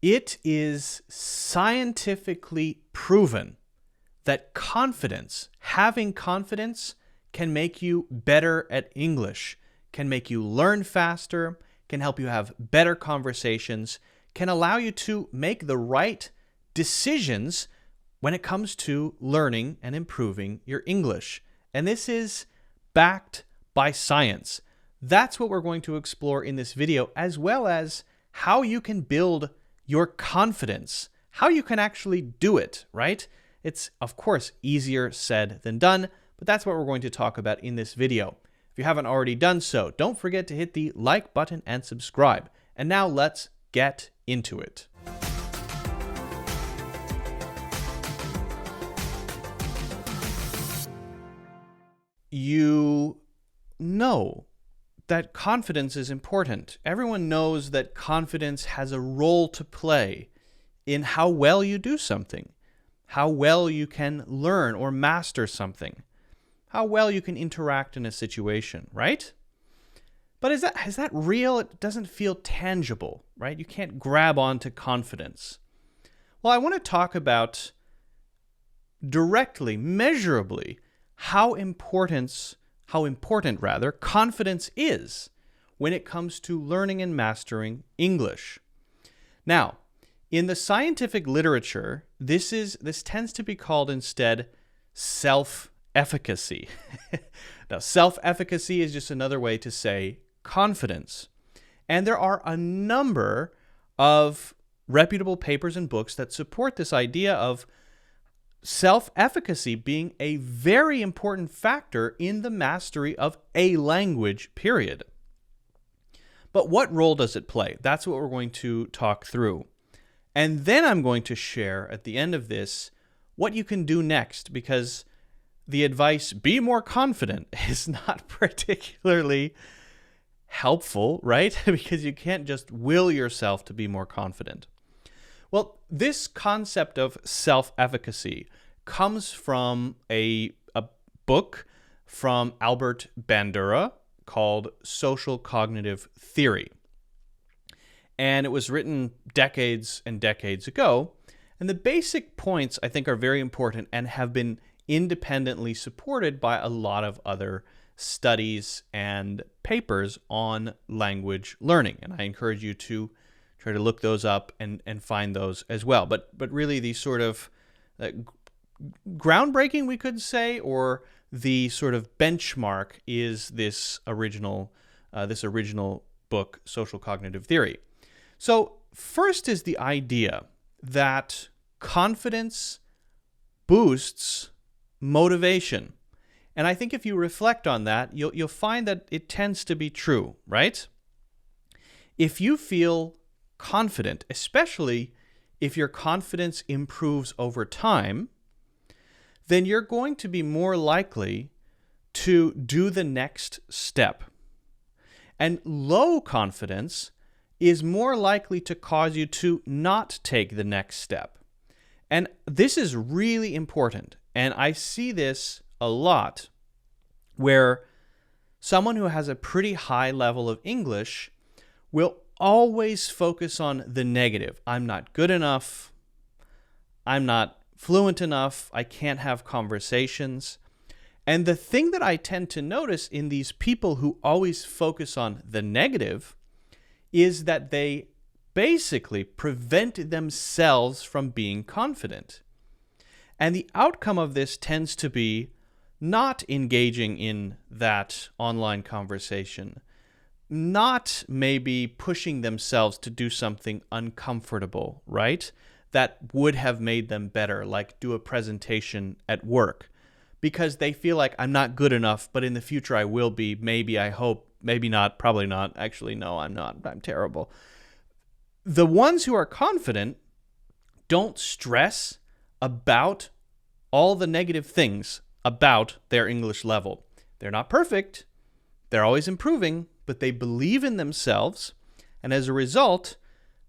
It is scientifically proven that confidence, having confidence, can make you better at English, can make you learn faster, can help you have better conversations, can allow you to make the right decisions when it comes to learning and improving your English. And this is backed by science. That's what we're going to explore in this video, as well as how you can build your confidence, how you can actually do it, right? It's, of course, easier said than done, but that's what we're going to talk about in this video. If you haven't already done so, don't forget to hit the like button and subscribe. And now let's get into it. You know that confidence is important. Everyone knows that confidence has a role to play in how well you do something, how well you can learn or master something, how well you can interact in a situation, right? But is that real? It doesn't feel tangible, right? You can't grab onto confidence. Well, I want to talk about directly, measurably, how important confidence is when it comes to learning and mastering English. Now, in the scientific literature, this tends to be called instead self-efficacy. Now, self-efficacy is just another way to say confidence. And there are a number of reputable papers and books that support this idea of self-efficacy being a very important factor in the mastery of a language, period. But what role does it play? That's what we're going to talk through. And then I'm going to share at the end of this what you can do next, because the advice, be more confident, is not particularly helpful, right? Because you can't just will yourself to be more confident. Well, this concept of self-efficacy comes from a book from Albert Bandura called Social Cognitive Theory. And it was written decades and decades ago. And the basic points, I think, are very important and have been independently supported by a lot of other studies and papers on language learning. And I encourage you to try to look those up and find those as well. But really the sort of groundbreaking, we could say, or the sort of benchmark is this original book, Social Cognitive Theory. So first is the idea that confidence boosts motivation. And I think if you reflect on that, you'll find that it tends to be true, right? If you feel confident, especially if your confidence improves over time, then you're going to be more likely to do the next step. And low confidence is more likely to cause you to not take the next step. And this is really important. And I see this a lot where someone who has a pretty high level of English will always focus on the negative. I'm not good enough. I'm not fluent enough. I can't have conversations. And the thing that I tend to notice in these people who always focus on the negative is that they basically prevent themselves from being confident. And the outcome of this tends to be not engaging in that online conversation, not maybe pushing themselves to do something uncomfortable, right? That would have made them better, like do a presentation at work, because they feel like I'm not good enough, but in the future I will be, maybe, I hope, maybe not, probably not. Actually, no, I'm not. I'm terrible. The ones who are confident don't stress about all the negative things about their English level. They're not perfect. They're always improving, but they believe in themselves. And as a result,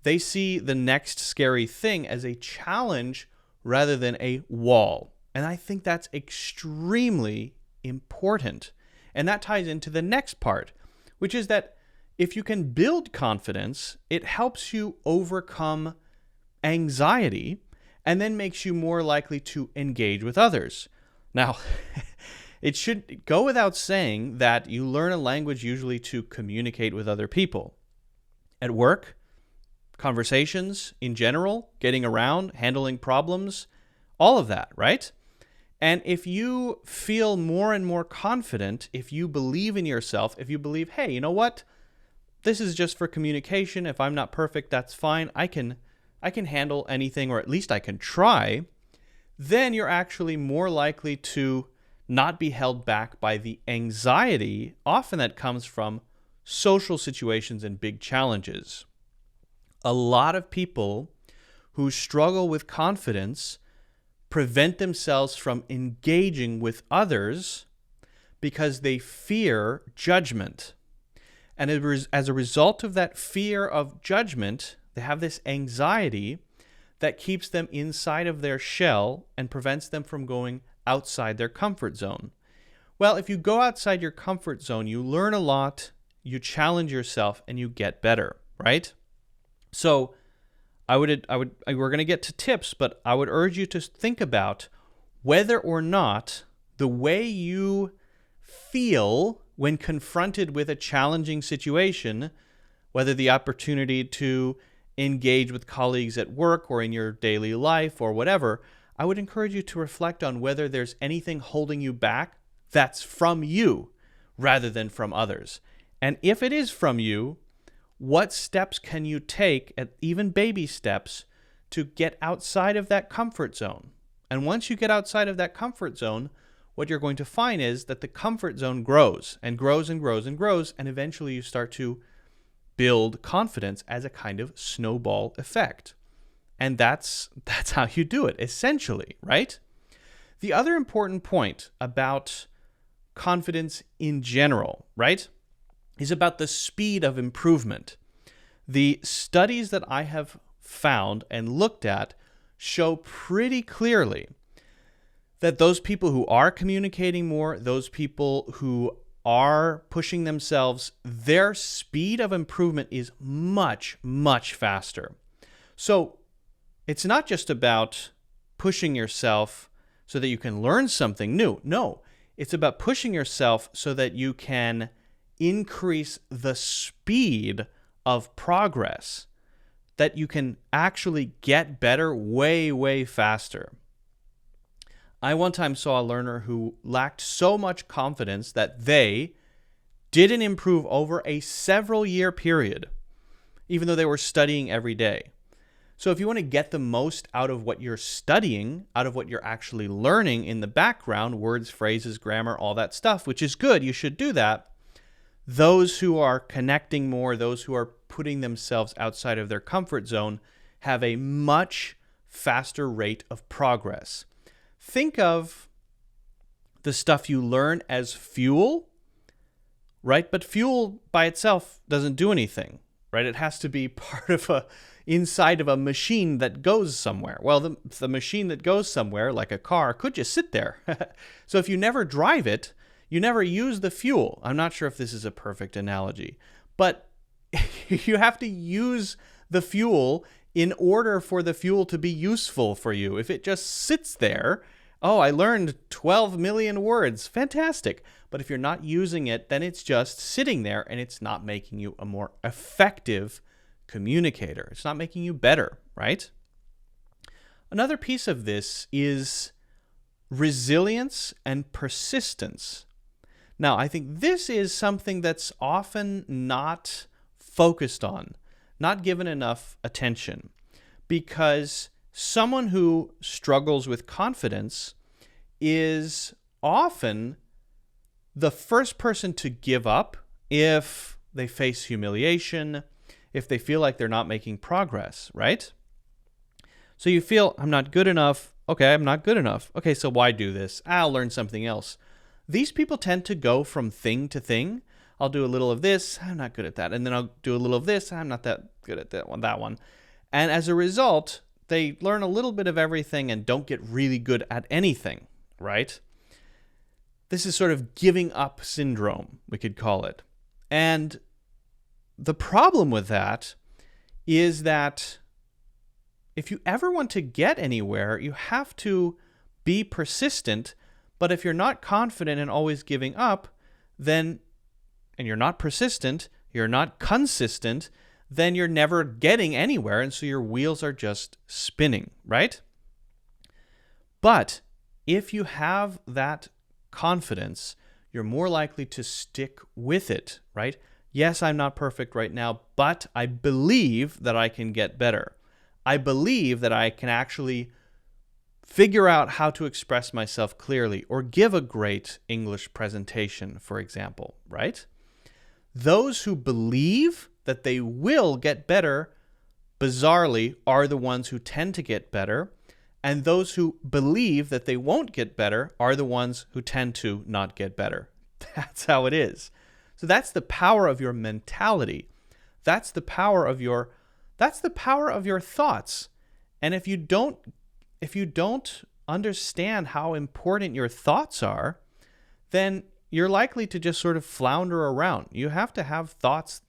they see the next scary thing as a challenge rather than a wall. And I think that's extremely important. And that ties into the next part, which is that if you can build confidence, it helps you overcome anxiety and then makes you more likely to engage with others. Now, it should go without saying that you learn a language usually to communicate with other people. At work, conversations in general, getting around, handling problems, all of that, right? And if you feel more and more confident, if you believe in yourself, if you believe, hey, you know what? This is just for communication. If I'm not perfect, that's fine. I can handle anything, or at least I can try. Then you're actually more likely to not be held back by the anxiety, often that comes from social situations and big challenges. A lot of people who struggle with confidence prevent themselves from engaging with others because they fear judgment. And as a result of that fear of judgment, they have this anxiety that keeps them inside of their shell and prevents them from going outside their comfort zone. Well, if you go outside your comfort zone, you learn a lot, you challenge yourself, and you get better, right? So we're going to get to tips, but I would urge you to think about whether or not the way you feel when confronted with a challenging situation, whether the opportunity to engage with colleagues at work or in your daily life or whatever, I would encourage you to reflect on whether there's anything holding you back that's from you rather than from others. And if it is from you, what steps can you take, at even baby steps, to get outside of that comfort zone? And once you get outside of that comfort zone, what you're going to find is that the comfort zone grows and grows and grows and grows, and eventually you start to build confidence as a kind of snowball effect. And that's how you do it, essentially, right? The other important point about confidence in general, right, is about the speed of improvement. The studies that I have found and looked at show pretty clearly that those people who are communicating more, those people who are pushing themselves, their speed of improvement is much, much faster. So it's not just about pushing yourself so that you can learn something new. No, it's about pushing yourself so that you can increase the speed of progress, that you can actually get better way, way faster. I one time saw a learner who lacked so much confidence that they didn't improve over a several-year period, even though they were studying every day. So if you want to get the most out of what you're studying, out of what you're actually learning in the background, words, phrases, grammar, all that stuff, which is good, you should do that. Those who are connecting more, those who are putting themselves outside of their comfort zone, have a much faster rate of progress. Think of the stuff you learn as fuel, right? But fuel by itself doesn't do anything, right? It has to be part of inside of a machine that goes somewhere. Well, the machine that goes somewhere, like a car, could just sit there. So if you never drive it, you never use the fuel. I'm not sure if this is a perfect analogy, but you have to use the fuel in order for the fuel to be useful for you. If it just sits there, oh, I learned 12 million words, fantastic. But if you're not using it, then it's just sitting there and it's not making you a more effective communicator. It's not making you better, right? Another piece of this is resilience and persistence. Now, I think this is something that's often not focused on, not given enough attention, because someone who struggles with confidence is often the first person to give up if they face humiliation, if they feel like they're not making progress, right? So you feel, I'm not good enough. Okay, I'm not good enough. Okay, so why do this? I'll learn something else. These people tend to go from thing to thing. I'll do a little of this. I'm not good at that. And then I'll do a little of this. I'm not that good at that one. And as a result, they learn a little bit of everything and don't get really good at anything, right? This is sort of giving up syndrome, we could call it. And the problem with that is that if you ever want to get anywhere, you have to be persistent. But if you're not confident and always giving up, then, and you're not persistent, you're not consistent, then you're never getting anywhere. And so your wheels are just spinning, right? But if you have that confidence, you're more likely to stick with it, right? Yes, I'm not perfect right now, but I believe that I can get better. I believe that I can actually figure out how to express myself clearly or give a great English presentation, for example, right? Those who believe that they will get better, bizarrely, are the ones who tend to get better. And those who believe that they won't get better are the ones who tend to not get better. That's how it is. So that's the power of your mentality. That's the power of your thoughts. And if you don't understand how important your thoughts are, then you're likely to just sort of flounder around. You have to have thoughts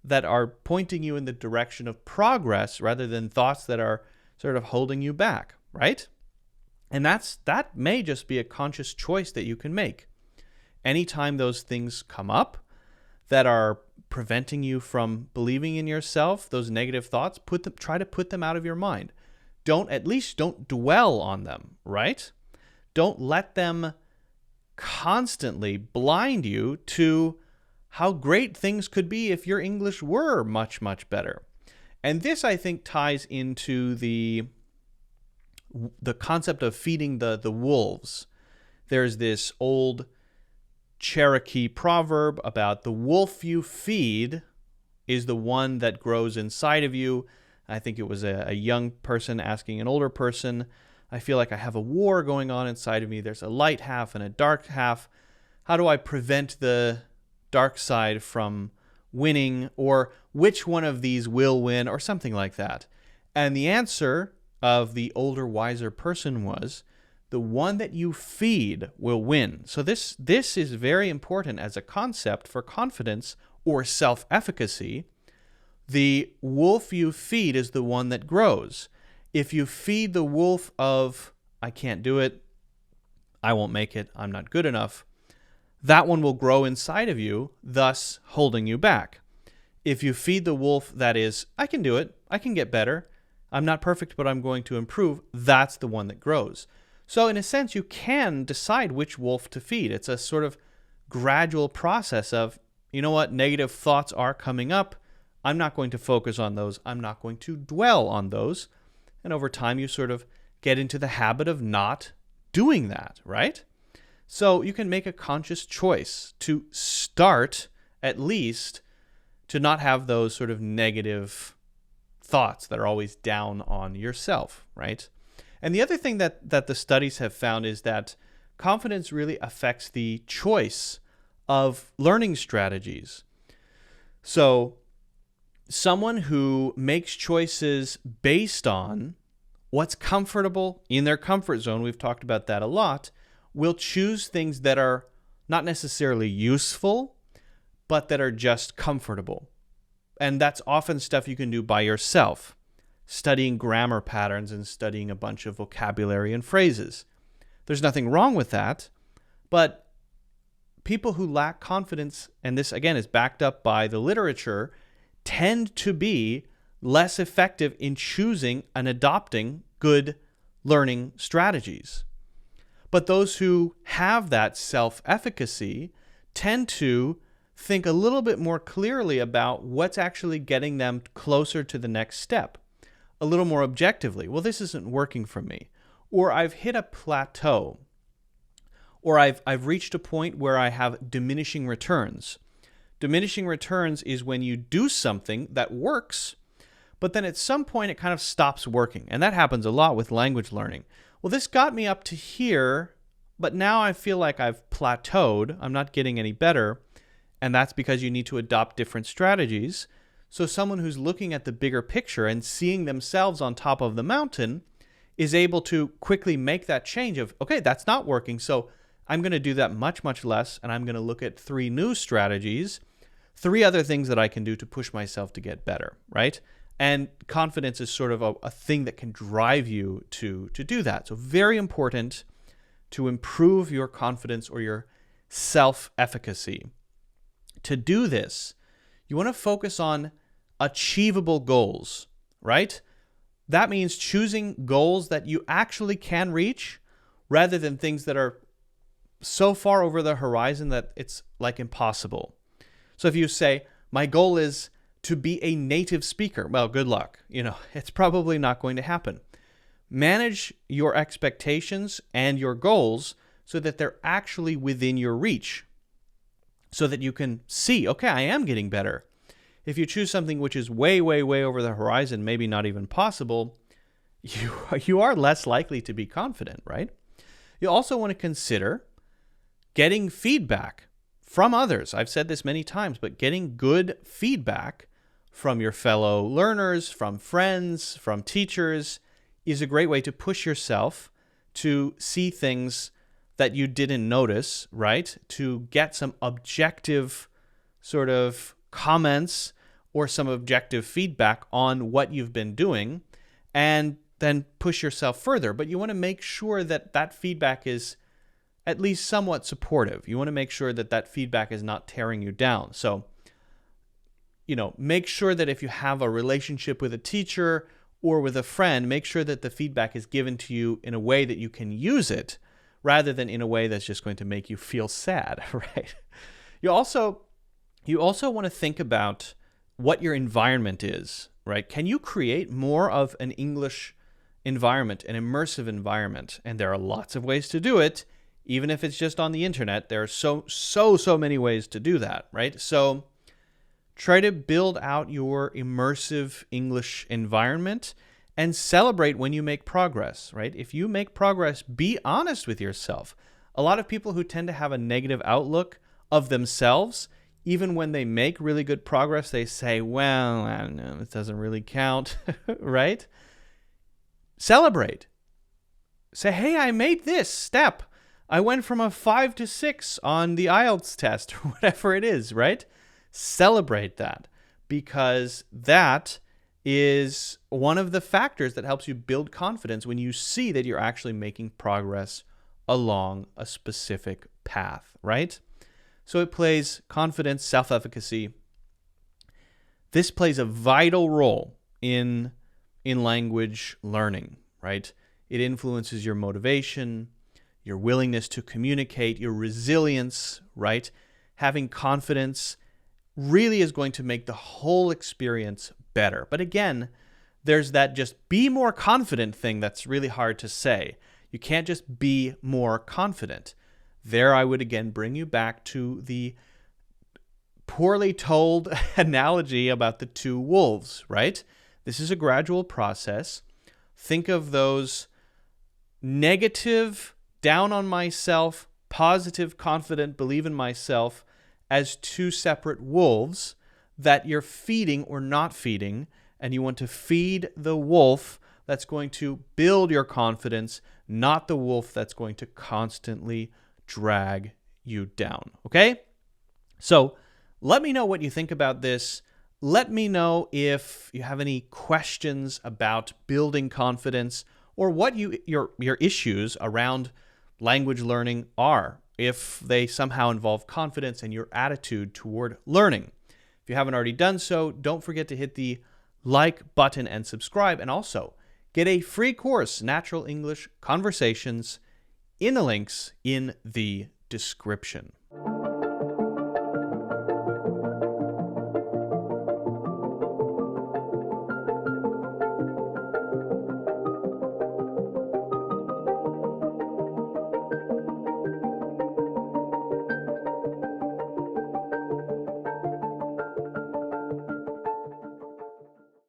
that are pointing you in the direction of progress rather than thoughts that are sort of holding you back, right? And that may just be a conscious choice that you can make. Anytime those things come up that are preventing you from believing in yourself, those negative thoughts, try to put them out of your mind. At least don't dwell on them, right? Don't let them constantly blind you to how great things could be if your English were much, much better. And this, I think, ties into the concept of feeding the wolves. There's this old Cherokee proverb about the wolf you feed is the one that grows inside of you. I think it was a young person asking an older person, I feel like I have a war going on inside of me. There's a light half and a dark half. How do I prevent the dark side from winning? Or which one of these will win? Or something like that. And the answer of the older, wiser person was, the one that you feed will win. So this is very important as a concept for confidence or self-efficacy. The wolf you feed is the one that grows. If you feed the wolf of, I can't do it, I won't make it, I'm not good enough, that one will grow inside of you, thus holding you back. If you feed the wolf that is, I can do it, I can get better, I'm not perfect, but I'm going to improve, that's the one that grows. So in a sense, you can decide which wolf to feed. It's a sort of gradual process of, you know what, negative thoughts are coming up. I'm not going to focus on those. I'm not going to dwell on those. And over time, you sort of get into the habit of not doing that, right? So you can make a conscious choice to start, at least, to not have those sort of negative thoughts that are always down on yourself, right? And the other thing that the studies have found is that confidence really affects the choice of learning strategies. So someone who makes choices based on what's comfortable in their comfort zone, we've talked about that a lot, will choose things that are not necessarily useful, but that are just comfortable. And that's often stuff you can do by yourself. Studying grammar patterns and studying a bunch of vocabulary and phrases. There's nothing wrong with that, but people who lack confidence, and this again is backed up by the literature, tend to be less effective in choosing and adopting good learning strategies. But those who have that self-efficacy tend to think a little bit more clearly about what's actually getting them closer to the next step. A little more objectively, well, this isn't working for me, or I've hit a plateau, or I've reached a point where I have diminishing returns. Diminishing returns is when you do something that works, but then at some point it kind of stops working, and that happens a lot with language learning. Well, this got me up to here, but now I feel like I've plateaued, I'm not getting any better, and that's because you need to adopt different strategies. So someone who's looking at the bigger picture and seeing themselves on top of the mountain is able to quickly make that change of, okay, that's not working, so I'm going to do that much, much less, and I'm going to look at 3 new strategies, 3 other things that I can do to push myself to get better, right? And confidence is sort of a thing that can drive you to do that. So very important to improve your confidence or your self-efficacy. To do this, you want to focus on achievable goals, right? That means choosing goals that you actually can reach rather than things that are so far over the horizon that it's like impossible. So if you say, my goal is to be a native speaker, well, good luck. It's probably not going to happen. Manage your expectations and your goals so that they're actually within your reach, so that you can see, okay, I am getting better. If you choose something which is way, way, way over the horizon, maybe not even possible, you are less likely to be confident, right? You also want to consider getting feedback from others. I've said this many times, but getting good feedback from your fellow learners, from friends, from teachers is a great way to push yourself to see things that you didn't notice, right? To get some objective sort of comments or some objective feedback on what you've been doing, and then push yourself further. But you want to make sure that that feedback is at least somewhat supportive. You want to make sure that that feedback is not tearing you down. So, make sure that if you have a relationship with a teacher or with a friend, make sure that the feedback is given to you in a way that you can use it rather than in a way that's just going to make you feel sad, right? You also want to think about what your environment is, right? Can you create more of an English environment, an immersive environment? And there are lots of ways to do it. Even if it's just on the internet, there are so many ways to do that, right? So try to build out your immersive English environment and celebrate when you make progress, right? If you make progress, be honest with yourself. A lot of people who tend to have a negative outlook of themselves, even when they make really good progress, they say, well, I don't know, it doesn't really count, right? Celebrate. Say, hey, I made this step. I went from a 5 to 6 on the IELTS test or whatever it is, right? Celebrate that, because that is one of the factors that helps you build confidence when you see that you're actually making progress along a specific path, right? So it plays confidence, self-efficacy. This plays a vital role in language learning, right? It influences your motivation, your willingness to communicate, your resilience, right? Having confidence really is going to make the whole experience better. But again, there's that just be more confident thing that's really hard to say. You can't just be more confident. There I would again bring you back to the poorly told analogy about the two wolves, right? This is a gradual process. Think of those negative, down on myself, positive, confident, believe in myself as two separate wolves that you're feeding or not feeding, and you want to feed the wolf that's going to build your confidence, not the wolf that's going to constantly drag you down, okay? So let me know what you think about this. Let me know if you have any questions about building confidence or what your issues around language learning are, if they somehow involve confidence and your attitude toward learning. If you haven't already done so, don't forget to hit the like button and subscribe, and also get a free course, Natural English Conversations, in the links in the description.